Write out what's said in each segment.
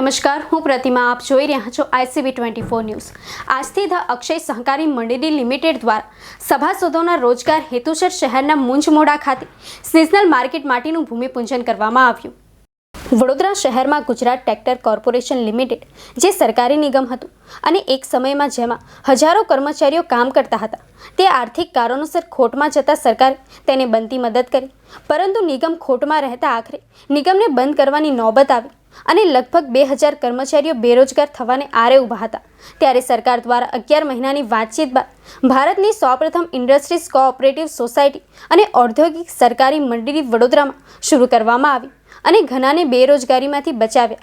નમસ્કાર, હું પ્રતિમા. આપ જોઈ રહ્યા છો ICV24 ન્યૂઝ. આજથી ધ અક્ષય સહકારી મંડળી લિમિટેડ દ્વારા સભાસદોના રોજગાર હેતુસર શહેરના મુંજમોડા ખાતે સિઝનલ માર્કેટ માટેનું ભૂમિપૂજન કરવામાં આવ્યું. વડોદરા શહેરમાં ગુજરાત ટ્રેક્ટર કોર્પોરેશન લિમિટેડ જે સરકારી નિગમ હતું અને એક સમયમાં જેમાં હજારો કર્મચારીઓ કામ કરતા હતા, તે આર્થિક કારણોસર ખોટમાં જતા સરકારે તેને બનતી મદદ કરી, પરંતુ નિગમ ખોટમાં રહેતા આખરે નિગમને બંધ કરવાની નોબત આવી અને લગભગ 2000 કર્મચારીઓ બેરોજગાર થવાને આરે ઊભા હતા. ત્યારે સરકાર દ્વારા 11 મહિનાની વાતચીત બાદ ભારતની સૌપ્રથમ ઇન્ડસ્ટ્રીઝ કોઓપરેટિવ સોસાયટી અને ઔદ્યોગિક સરકારી મંડળી વડોદરામાં શરૂ કરવામાં આવી અને ઘણાને બેરોજગારીમાંથી બચાવ્યા.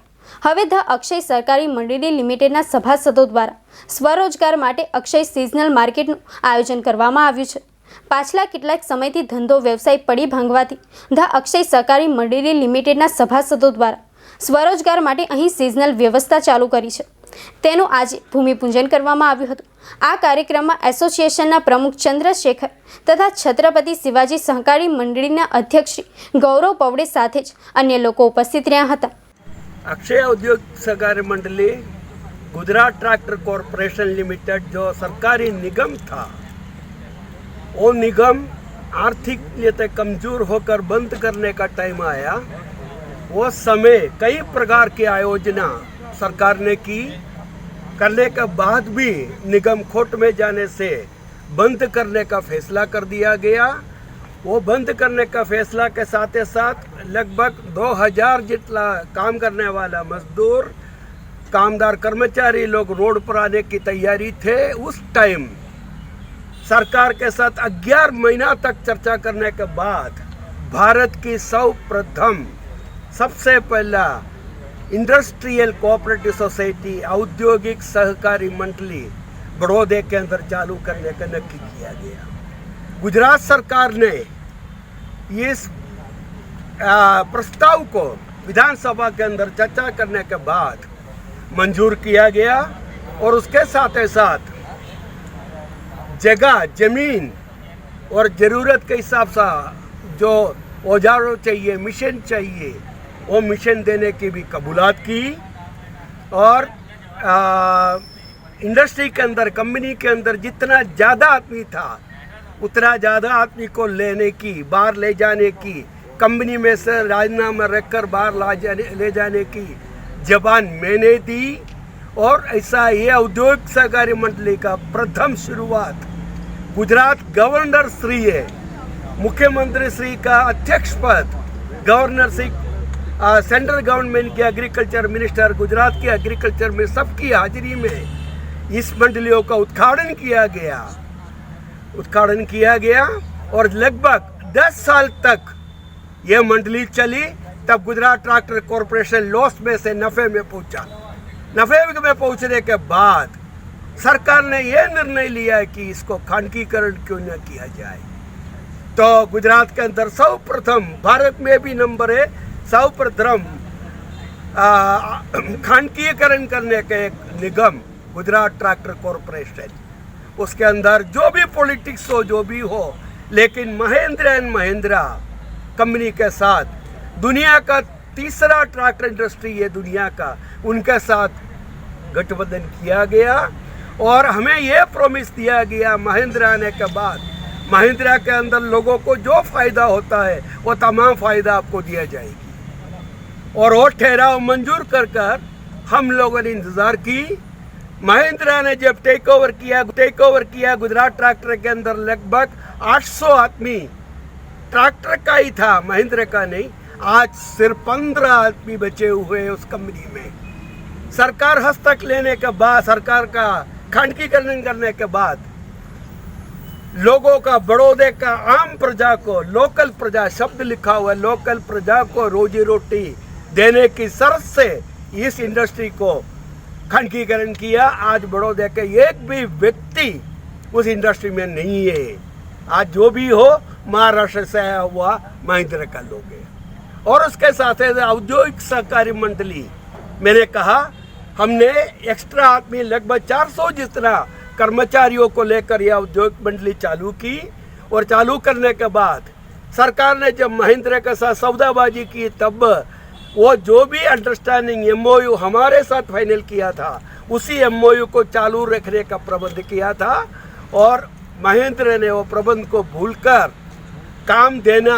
હવે ધ અક્ષય સરકારી મંડળી લિમિટેડના સભાસદો દ્વારા સ્વરોજગાર માટે અક્ષય સિઝનલ માર્કેટનું આયોજન કરવામાં આવ્યું છે. પાછલા કેટલાક સમયથી ધંધો વ્યવસાય પડી ભાંગવાથી ધ અક્ષય સહકારી મંડળી લિમિટેડના સભાસદો દ્વારા સ્વરોજગાર માટે અહીં સિઝનલ વ્યવસ્થા ચાલુ કરી છે. તેનું આજે ભૂમિપૂજન કરવામાં આવ્યું હતું. આ કાર્યક્રમમાં એસોસિએશનના પ્રમુખ ચંદ્રશેખર તથા છત્રપતિ શિવાજી સહકારી મંડળીના અધ્યક્ષ શ્રી ગૌરવ પવડે સાથે જ અન્ય લોકો ઉપસ્થિત રહ્યા હતા. अक्षय औद्योगिक सहकारी मंडली गुजरात ट्रैक्टर कॉरपोरेशन लिमिटेड जो सरकारी निगम था, वो निगम आर्थिक लिए कमजोर होकर बंद करने का टाइम आया. वो समय कई प्रकार की आयोजना सरकार ने की, करने के बाद भी निगम खोट में जाने से बंद करने का फैसला कर दिया गया. वो बंद करने का फैसला के साथ ही साथ लगभग 2000 जितना काम करने वाला मजदूर, कामदार कर्मचारी लोग रोड पर आने की तैयारी थे. उस टाइम सरकार के साथ 11 महीना तक चर्चा करने के बाद भारत की सर्वप्रथम सबसे पहला इंडस्ट्रियल कोऑपरेटिव सोसाइटी औद्योगिक सहकारी मंडली बड़ौदे के अंदर चालू करने का नक्की किया गया. गुजरात सरकार ने इस प्रस्ताव को विधानसभा के अंदर चर्चा करने के बाद मंजूर किया गया और उसके साथ ही साथ जगह, जमीन और ज़रूरत के हिसाब से जो औजारों चाहिए, मिशन चाहिए, वो मिशन देने की भी कबूलात की. और इंडस्ट्री के अंदर, कंपनी के अंदर जितना ज़्यादा आदमी था, उतना ज़्यादा आदमी को लेने की, बाहर ले जाने की, कंपनी में से राजीनामा रखकर बाहर ले जाने की जबान मैंने दी. और ऐसा ये औद्योगिक सहकारी मंडली का प्रथम शुरुआत गुजरात गवर्नर श्री है, मुख्यमंत्री श्री का अध्यक्ष पद, गवर्नर श्री, सेंट्रल गवर्नमेंट के एग्रीकल्चर मिनिस्टर, गुजरात के एग्रीकल्चर में सबकी हाजिरी में इस मंडलियों का उद्घाटन किया गया और लगभग 10 साल तक यह मंडली चली. तब गुजरात ट्रैक्टर कॉरपोरेशन लॉस में से नफ़े में पहुंचा. नफ़े में पहुंचने के बाद सरकार ने यह निर्णय लिया कि इसको खानगीकरण क्यों न किया जाए. तो गुजरात के अंदर सर्वप्रथम, भारत में भी नंबर है, सर्वप्रथम खानगीकरण करने का एक निगम गुजरात ट्रैक्टर कॉरपोरेशन. उसके अंदर जो भी पॉलिटिक्स हो, जो भी हो, लेकिन महिंद्रा एंड महिंद्रा कंपनी के साथ, दुनिया का तीसरा ट्रैक्टर इंडस्ट्री है दुनिया का, उनके साथ गठबंधन किया गया. और हमें यह प्रॉमिस दिया गया महिंद्रा आने के बाद, महिंद्रा के अंदर लोगों को जो फ़ायदा होता है वो तमाम फ़ायदा आपको दिया जाएगी. और वो ठहराव मंजूर कर हम लोगों ने इंतज़ार की. महिंद्रा ने जब टेक ओवर किया गुजरात ट्रैक्टर के अंदर लगभग 800 आदमी ट्रैक्टर का ही था, महिंद्रा का नहीं. आज सिर्फ 15 आदमी बचे हुए उस कंपनी में. सरकार हस्तक लेने के बाद, सरकार का खानगीकरण करने के बाद लोगों का, बड़ौदे का आम प्रजा को, लोकल प्रजा शब्द लिखा हुआ, लोकल प्रजा को रोजी रोटी देने की शर्त से इस इंडस्ट्री को खानगीकरण किया. आज बड़ौदे के एक भी व्यक्ति उस इंडस्ट्री में नहीं है. आज जो भी हो महाराष्ट्र से आया हुआ महिंद्रा का लोग है. और उसके साथ औद्योगिक सहकारी मंडली, मैंने कहा हमने एक्स्ट्रा आदमी लगभग 400 जितना कर्मचारियों को लेकर यह औद्योगिक मंडली चालू की. और चालू करने के बाद सरकार ने जब महिंद्रा के साथ सौदाबाजी की, तब वो जो भी अंडरस्टैंडिंग एमओयू हमारे साथ फाइनल किया था उसी एमओयू को चालू रखने का प्रबंध किया था और महेंद्र ने वो प्रबंध को भूलकर काम देना,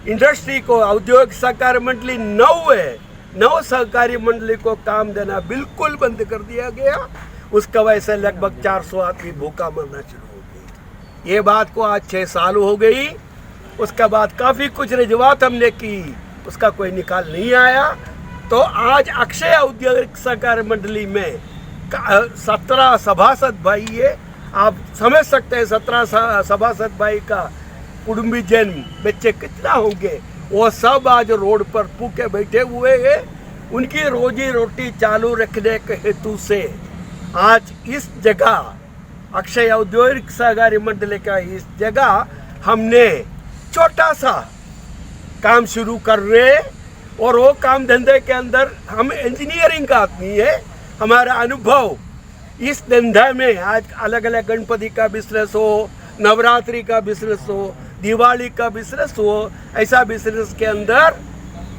इंडस्ट्री को औद्योगिक सहकारी मंडली 9 सहकारी मंडली को काम देना बिल्कुल बंद कर दिया गया। उसका वजह से लगभग 400 आदमी भूखा मरना शुरू हो गई। ये बात को आज 6 साल हो गई। उसके बाद काफ़ी कुछ रजूआत हमने की, उसका कोई निकाल नहीं आया। तो आज अक्षय औद्योगिक सहकारी मंडली में 17 सभासद भाई है। आप समझ सकते हैं 17 सभासद भाई का कुटुंबी जन्म बच्चे कितना होंगे। वो सब आज रोड पर भूखे बैठे हुए हैं। उनकी रोजी रोटी चालू रखने के हेतु से आज इस जगह अक्षय औद्योगिक सहकारी मंडली का इस जगह हमने छोटा सा काम शुरू कर रहे और वो काम धंधे के अंदर हम इंजीनियरिंग का आदमी है। हमारा अनुभव इस धंधे में आज अलग अलग गणपति का बिजनेस हो, नवरात्रि का बिजनेस हो, दिवाली का बिजनेस हो, ऐसा बिजनेस के अंदर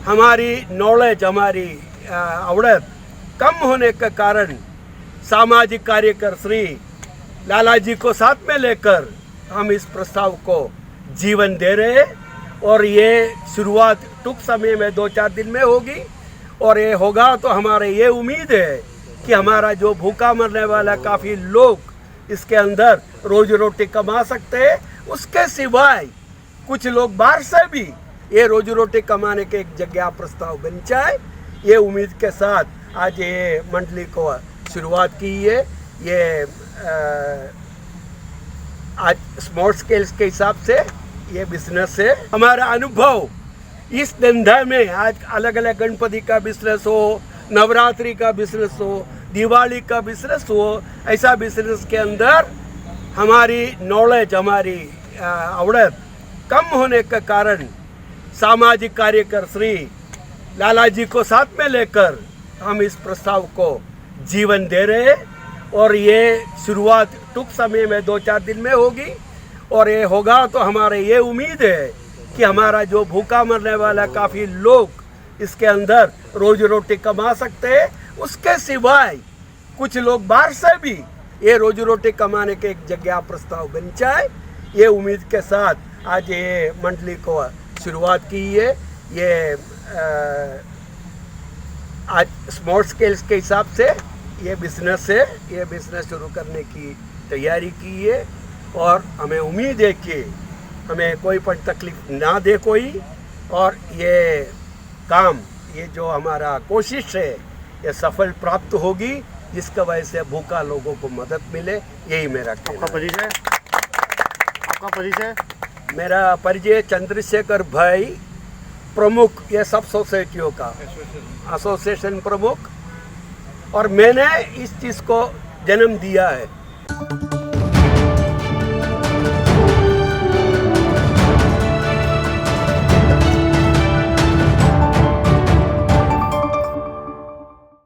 हमारी नॉलेज, हमारी आवड़त कम होने के कारण सामाजिक कार्यकर श्री लाला जी को साथ में लेकर हम इस प्रस्ताव को जीवन दे रहे हैं। और ये शुरुआत टूक समय में 2-4 दिन में होगी और ये होगा तो हमारे ये उम्मीद है कि हमारा जो भूखा मरने वाला काफ़ी लोग इसके अंदर रोजी रोटी कमा सकते हैं। उसके सिवाय कुछ लोग बाहर से भी ये रोजी रोटी कमाने के एक जगह प्रस्ताव बन जाए, ये उम्मीद के साथ आज ये मंडली को शुरुआत की है। ये आज स्मॉल स्केल्स के हिसाब से ये बिजनेस है। हमारा अनुभव इस धंधे में आज अलग अलग गणपति का बिजनेस हो, नवरात्रि का बिजनेस हो, दिवाली का बिजनेस हो, ऐसा बिजनेस के अंदर हमारी नॉलेज, हमारी आवड़त कम होने के कारण सामाजिक कार्यकर श्री लाला जी को साथ में लेकर हम इस प्रस्ताव को जीवन दे रहे हैं। और ये शुरुआत टूक समय में 2-4 दिन में होगी और ये होगा तो हमारे ये उम्मीद है कि हमारा जो भूखा मरने वाला काफ़ी लोग इसके अंदर रोजी रोटी कमा सकते हैं। उसके सिवाय कुछ लोग बाहर से भी ये रोजी रोटी कमाने के एक जगह प्रस्ताव बन जाए, ये उम्मीद के साथ आज ये मंडली को शुरुआत की है। ये आज स्मॉल स्केल्स के हिसाब से ये बिजनेस है। ये बिजनेस शुरू करने की तैयारी की है और हमें उम्मीद है कि हमें कोई पण तकलीफ ना दे कोई, और ये काम, ये जो हमारा कोशिश है ये सफल प्राप्त होगी, जिसका वजह से भूखा लोगों को मदद मिले। यही मेरा कहना है। आपका परिचय? मेरा परिचय चंद्रशेखर भाई, प्रमुख ये सब सोसाइटियों का एसोसिएशन प्रमुख, और मैंने इस चीज़ को जन्म दिया है।